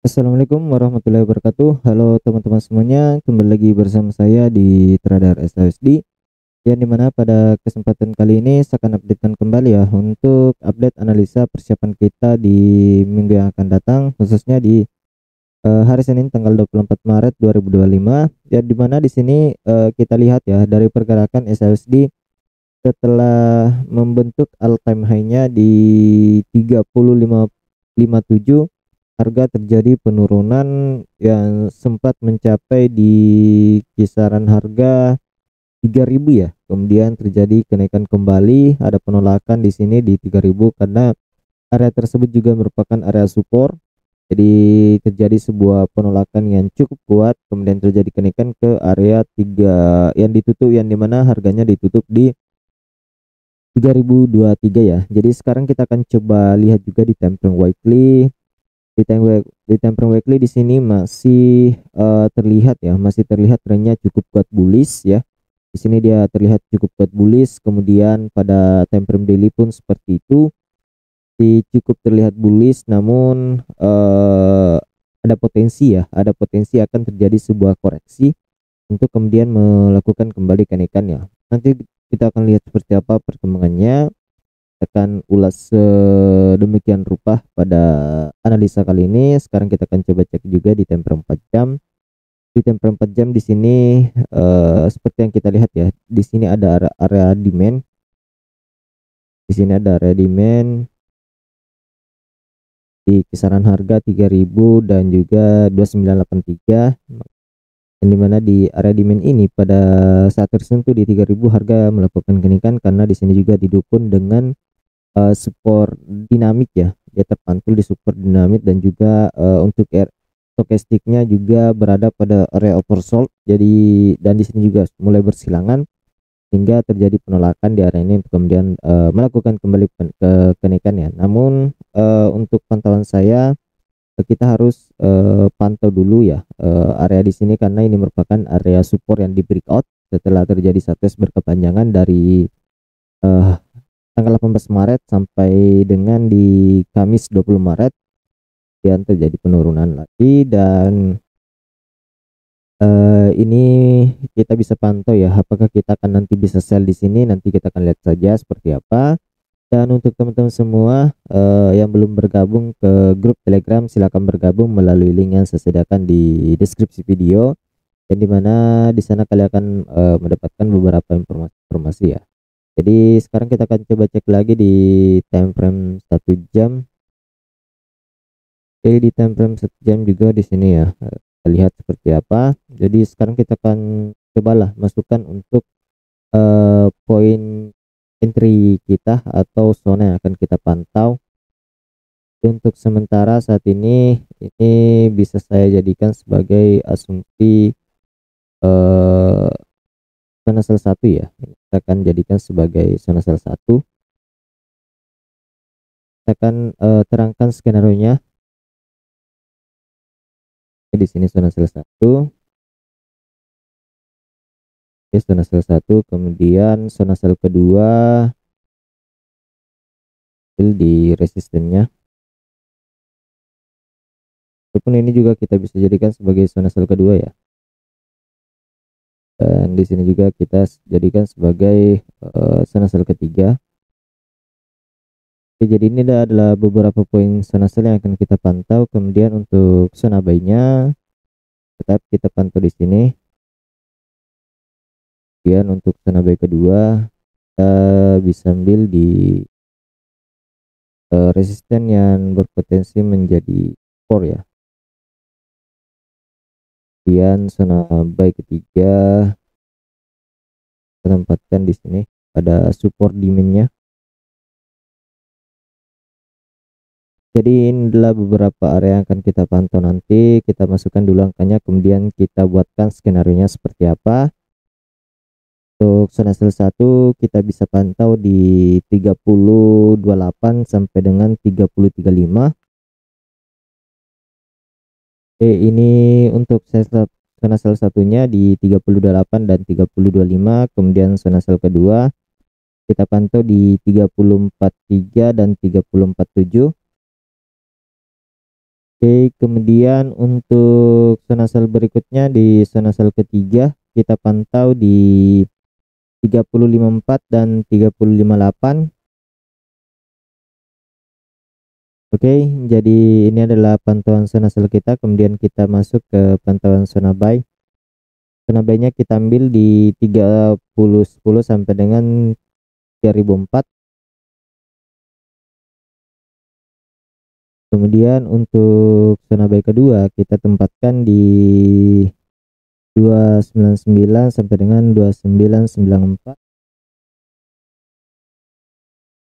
Assalamualaikum warahmatullahi wabarakatuh. Halo teman-teman semuanya, kembali lagi bersama saya di Trader SHSD. Yang dimana pada kesempatan kali ini saya akan updatekan kembali ya untuk update analisa persiapan kita di minggu yang akan datang, khususnya di hari Senin tanggal 24 Maret 2025. Ya dimana di sini kita lihat ya dari pergerakan SHSD setelah membentuk all time high-nya di 30,557, harga terjadi penurunan yang sempat mencapai di kisaran harga 3.000 ya. Kemudian terjadi kenaikan kembali, ada penolakan di sini di 3.000 karena area tersebut juga merupakan area support. Jadi terjadi sebuah penolakan yang cukup kuat, kemudian terjadi kenaikan ke area 3 yang ditutup, yang dimana harganya ditutup di 3023 ya. Jadi sekarang kita akan coba lihat juga di time frame weekly. Di time frame weekly di sini masih terlihat ya, masih terlihat trennya cukup kuat bullish ya. Di sini dia terlihat cukup kuat bullish, kemudian pada time frame daily pun seperti itu. Cukup terlihat bullish, namun ada potensi ya, ada potensi akan terjadi sebuah koreksi untuk kemudian melakukan kembali kenaikannya. Nanti kita akan lihat seperti apa perkembangannya, akan ulas sedemikian rupa pada analisa kali ini. Sekarang kita akan coba cek juga di time frame 4 jam. Di time frame 4 jam di sini seperti yang kita lihat ya, di sini ada area demand. Di sini ada area demand di kisaran harga 3000 dan juga 2983, yang dimana di area demand ini pada saat tersentuh di 3000 harga melakukan kenaikan karena di sini juga didukung dengan support dinamik ya. Dia terpantul di support dinamik dan juga untuk stokastiknya juga berada pada area oversold. Jadi dan di sini juga mulai bersilangan hingga terjadi penolakan di area ini untuk kemudian melakukan kembali ke kenaikannya. Namun untuk pantauan saya, kita harus pantau dulu ya area di sini karena ini merupakan area support yang di breakout setelah terjadi satu berkepanjangan dari tanggal 18 Maret sampai dengan di Kamis 20 Maret, dan terjadi penurunan lagi. Dan ini kita bisa pantau ya, apakah kita akan nanti bisa sell di sini. Nanti kita akan lihat saja seperti apa. Dan untuk teman-teman semua yang belum bergabung ke grup Telegram, silakan bergabung melalui link yang saya sediakan di deskripsi video, dan dimana di sana kalian akan mendapatkan beberapa informasi ya. Jadi sekarang kita akan coba cek lagi di time frame 1 jam. Jadi di time frame 1 jam juga di sini ya, kita lihat seperti apa. Jadi sekarang kita akan cobalah masukkan untuk poin entry kita atau zona yang akan kita pantau. Untuk sementara saat ini bisa saya jadikan sebagai asumsi zona sel 1 ya. Kita akan jadikan sebagai zona sel 1. Kita akan terangkan skenario nya. Di sini zona sel 1. Oke, zona sel 1, kemudian zona sel kedua di resistennya. Walaupun ini juga kita bisa jadikan sebagai zona sel kedua ya. Dan di sini juga kita jadikan sebagai zona sel ketiga. Oke, jadi ini adalah beberapa poin zona sel yang akan kita pantau. Kemudian untuk zona buy-nya tetap kita pantau di sini. Kemudian untuk zona buy kedua kita bisa ambil di resisten yang berpotensi menjadi core ya. Kemudian zona buy ketiga kita tempatkan di sini pada support demand-nya. Jadi ini adalah beberapa area yang akan kita pantau. Nanti kita masukkan dulu angkanya, kemudian kita buatkan skenario nya seperti apa. Untuk zona sel 1 kita bisa pantau di 3028 sampai dengan 3035. Oke, ini untuk zona sel satunya di 3028 dan 3025. Kemudian zona sel kedua kita pantau di 3043 dan 3047. Oke, kemudian untuk zona sell berikutnya di zona sell ketiga kita pantau di 30.54 dan 30.58. Oke, jadi ini adalah pantauan zona sell kita, kemudian kita masuk ke pantauan zona buy. Zona buy-nya kita ambil di 30.10 sampai dengan 3004. Kemudian untuk zona buy kedua kita tempatkan di 299 sampai dengan 2994.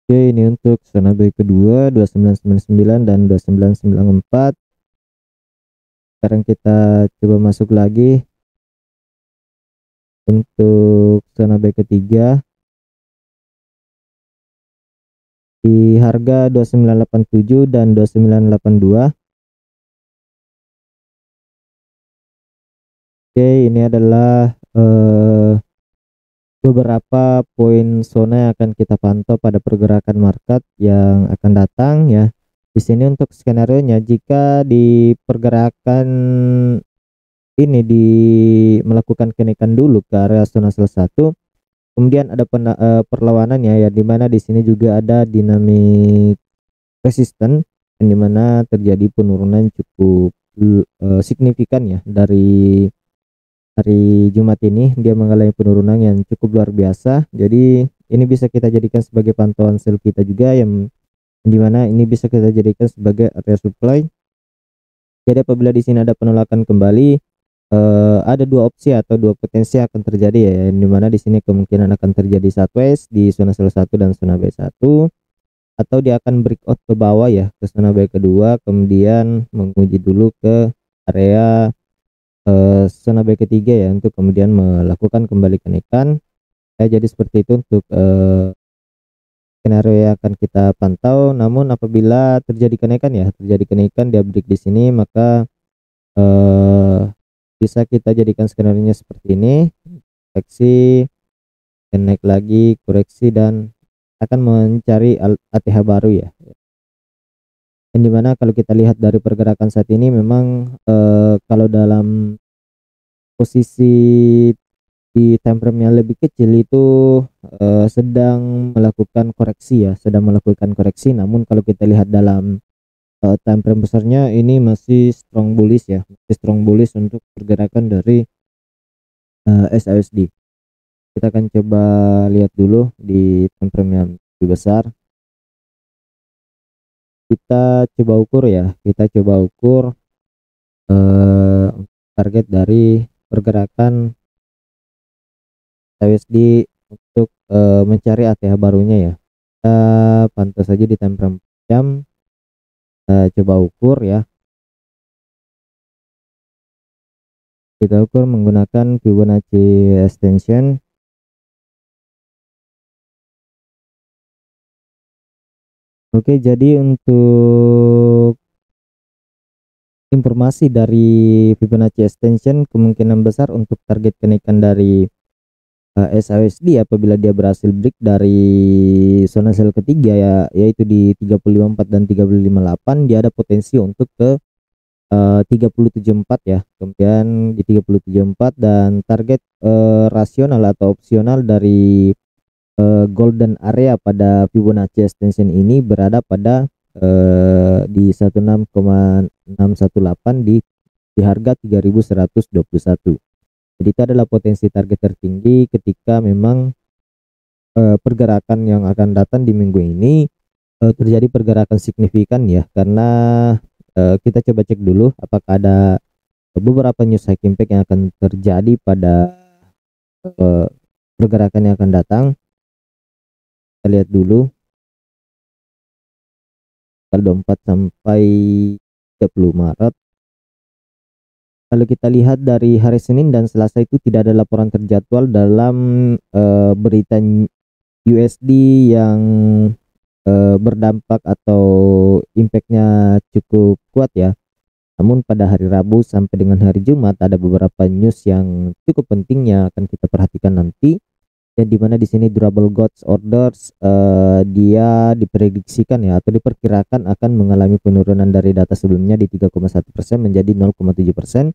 Oke, ini untuk zona buy kedua 2999 dan 2994. Sekarang kita coba masuk lagi untuk zona buy ketiga di harga 2987 dan 2982. Oke, ini adalah beberapa poin zona yang akan kita pantau pada pergerakan market yang akan datang ya. Di sini untuk skenario nya, jika di pergerakan ini melakukan kenaikan dulu ke area zona sell 1, kemudian ada perlawanan ya, dimana di sini juga ada dinamik resisten yang dimana terjadi penurunan cukup signifikan ya. Dari hari Jumat ini dia mengalami penurunan yang cukup luar biasa, jadi ini bisa kita jadikan sebagai pantauan sell kita juga, yang dimana ini bisa kita jadikan sebagai area supply. Jadi apabila di sini ada penolakan kembali, ada dua opsi atau dua potensi akan terjadi ya, yang dimana di sini kemungkinan akan terjadi sideways di zona sell 1 dan zona buy 1, atau dia akan breakout ke bawah ya, ke zona buy kedua, kemudian menguji dulu ke area zona buy ketiga ya, untuk kemudian melakukan kembali kenaikan ya. Jadi seperti itu untuk skenario yang akan kita pantau. Namun apabila terjadi kenaikan ya, dia break di sini, maka bisa kita jadikan skenario nya seperti ini: koreksi dan naik lagi, koreksi, dan akan mencari ATH baru ya. Yang dimana kalau kita lihat dari pergerakan saat ini memang kalau dalam posisi di time frame yang lebih kecil itu sedang melakukan koreksi ya, namun kalau kita lihat dalam time frame besarnya ini masih strong bullish ya, untuk pergerakan dari SASD. Kita akan coba lihat dulu di time frame yang lebih besar. Kita coba ukur ya, target dari pergerakan SASD untuk mencari ATH barunya ya. Kita pantau saja di time frame jam, coba ukur ya. Kita ukur menggunakan Fibonacci extension. Oke, jadi untuk informasi dari Fibonacci extension, kemungkinan besar untuk target kenaikan dari SASD apabila dia berhasil break dari zona sell ketiga ya, yaitu di 30.54 dan 30.58, dia ada potensi untuk ke 30.74 ya. Kemudian di 30.74, dan target rasional atau opsional dari golden area pada Fibonacci extension ini berada pada di 16,618 di harga 3.121. Jadi itu adalah potensi target tertinggi ketika memang pergerakan yang akan datang di minggu ini terjadi pergerakan signifikan ya, karena kita coba cek dulu apakah ada beberapa news high impact yang akan terjadi pada pergerakan yang akan datang. Kita lihat dulu tanggal 24 sampai 30 Maret. Kalau kita lihat dari hari Senin dan Selasa itu tidak ada laporan terjadwal dalam berita USD yang berdampak atau impactnya cukup kuat ya. Namun pada hari Rabu sampai dengan hari Jumat ada beberapa news yang cukup penting yang akan kita perhatikan nanti. yang dimana di sini durable goods orders dia diprediksikan ya atau diperkirakan akan mengalami penurunan dari data sebelumnya di 3,1% menjadi 0,7%,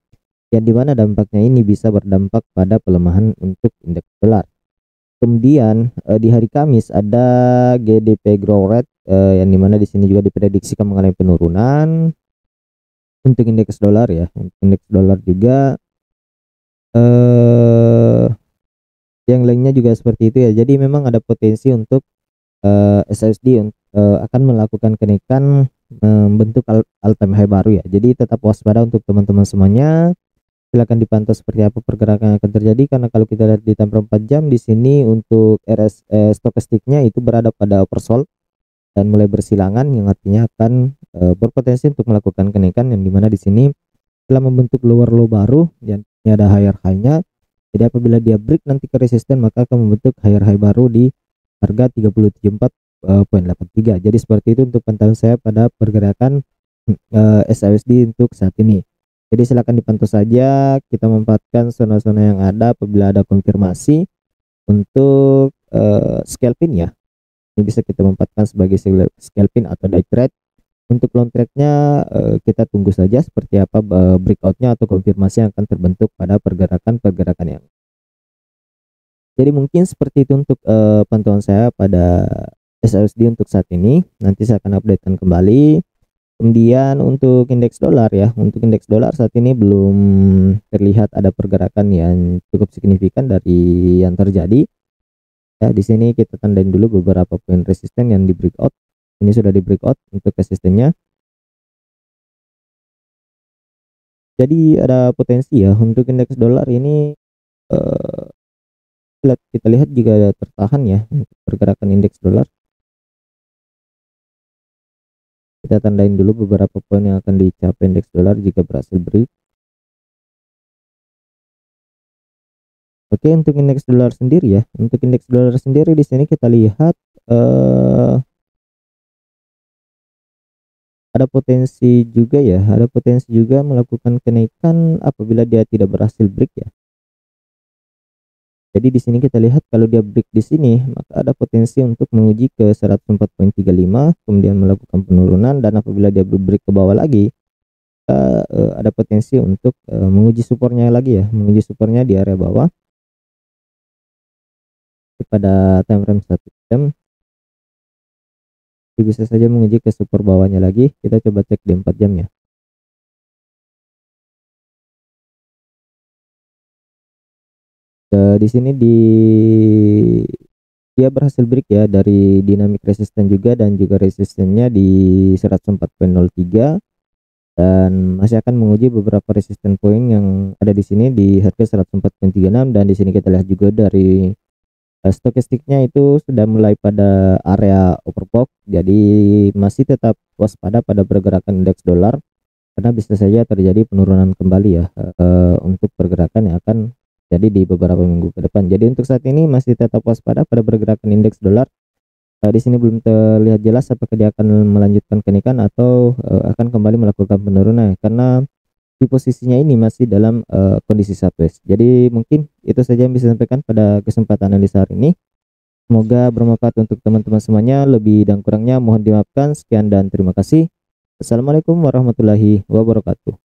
yang dimana dampaknya ini bisa berdampak pada pelemahan untuk indeks dolar. Kemudian di hari Kamis ada GDP growth rate yang dimana di sini juga diprediksikan mengalami penurunan untuk indeks dolar ya. Untuk indeks dolar juga yang lainnya juga seperti itu ya. Jadi memang ada potensi untuk SSD akan melakukan kenaikan membentuk all time high baru ya. Jadi tetap waspada untuk teman-teman semuanya. Silakan dipantau seperti apa pergerakan yang akan terjadi, karena kalau kita lihat di time frame 4 jam di sini untuk stokastiknya itu berada pada oversold dan mulai bersilangan, yang artinya akan berpotensi untuk melakukan kenaikan, yang dimana di sini telah membentuk lower low baru dan ini ada higher high-nya. Jadi apabila dia break nanti ke resisten, maka akan membentuk higher high baru di harga 3074,83. Jadi seperti itu untuk pantauan saya pada pergerakan SAUSD untuk saat ini. Jadi silakan dipantau saja, kita memanfaatkan zona-zona yang ada apabila ada konfirmasi untuk scalping ya. Ini bisa kita manfaatkan sebagai scalping atau day trade. Untuk long trade-nya kita tunggu saja seperti apa breakout-nya atau konfirmasi yang akan terbentuk pada pergerakan yang. Jadi mungkin seperti itu untuk pantauan saya pada SAUSD untuk saat ini. Nanti saya akan updatekan kembali. Kemudian untuk indeks dolar ya, untuk indeks dolar saat ini belum terlihat ada pergerakan yang cukup signifikan dari yang terjadi. Ya, di sini kita tandain dulu beberapa poin resisten yang di breakout. Ini sudah di breakout untuk resistennya. Jadi ada potensi ya untuk indeks dolar ini kita lihat juga tertahan ya untuk pergerakan indeks dolar. Kita tandain dulu beberapa poin yang akan dicapai indeks dolar jika berhasil break. Oke, untuk indeks dolar sendiri ya, untuk indeks dolar sendiri di sini kita lihat ada potensi juga ya, ada potensi juga melakukan kenaikan apabila dia tidak berhasil break ya. Jadi di sini kita lihat kalau dia break di sini, maka ada potensi untuk menguji ke 104.35, kemudian melakukan penurunan, dan apabila dia break ke bawah lagi, ada potensi untuk menguji supportnya lagi ya, menguji supportnya di area bawah pada time frame 1 jam. Bisa saja menguji ke support bawahnya lagi. Kita coba cek di 4 jam ya. Di sini dia berhasil break ya dari dinamik resisten juga, dan juga resistennya di 104.03, dan masih akan menguji beberapa resisten point yang ada di sini di harga 104.36. Dan di sini kita lihat juga dari stokastiknya itu sudah mulai pada area overbought, jadi masih tetap waspada pada pergerakan indeks dolar karena bisa saja terjadi penurunan kembali ya untuk pergerakan yang akan jadi di beberapa minggu ke depan. Jadi untuk saat ini masih tetap waspada pada pergerakan indeks dolar. Di sini belum terlihat jelas apakah dia akan melanjutkan kenaikan atau akan kembali melakukan penurunan, karena di posisinya ini masih dalam kondisi sideways. Jadi mungkin itu saja yang bisa disampaikan pada kesempatan analisa hari ini. Semoga bermanfaat untuk teman-teman semuanya. Lebih dan kurangnya mohon dimaafkan. Sekian dan terima kasih. Assalamualaikum warahmatullahi wabarakatuh.